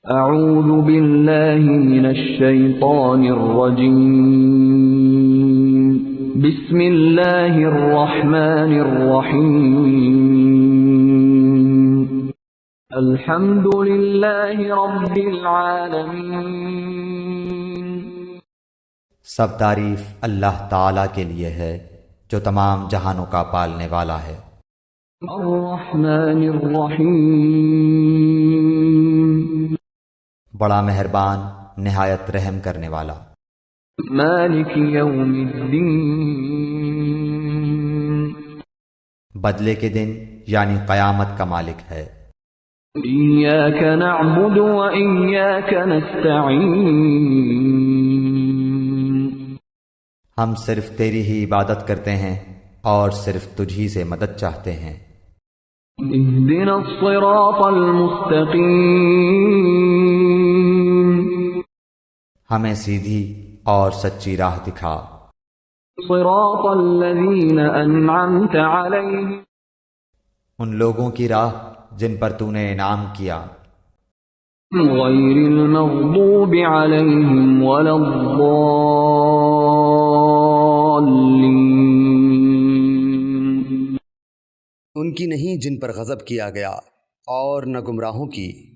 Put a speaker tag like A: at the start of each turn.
A: اعوذ باللہ من الشیطان الرجیم بسم اللہ الرحمن الرحیم الحمد للہ رب العالمین۔
B: سب تعریف اللہ تعالیٰ کے لیے ہے جو تمام جہانوں کا پالنے والا ہے۔
A: الرحمن الرحیم،
B: بڑا مہربان نہایت رحم کرنے والا۔
A: مالک یوم الدین،
B: بدلے کے دن یعنی قیامت کا مالک ہے۔
A: ایاک نعبد و ایاک نستعین،
B: ہم صرف تیری ہی عبادت کرتے ہیں اور صرف تجھ ہی سے مدد چاہتے ہیں۔
A: اہدنا الصراط المستقیم،
B: ہمیں سیدھی اور سچی راہ دکھا۔
A: صراط الذین انعمت علیہم،
B: ان لوگوں کی راہ جن پر تو نے انعام کیا،
A: غیر المغضوب علیہم ولا الضالین،
C: ان کی نہیں جن پر غضب کیا گیا اور نہ گمراہوں کی۔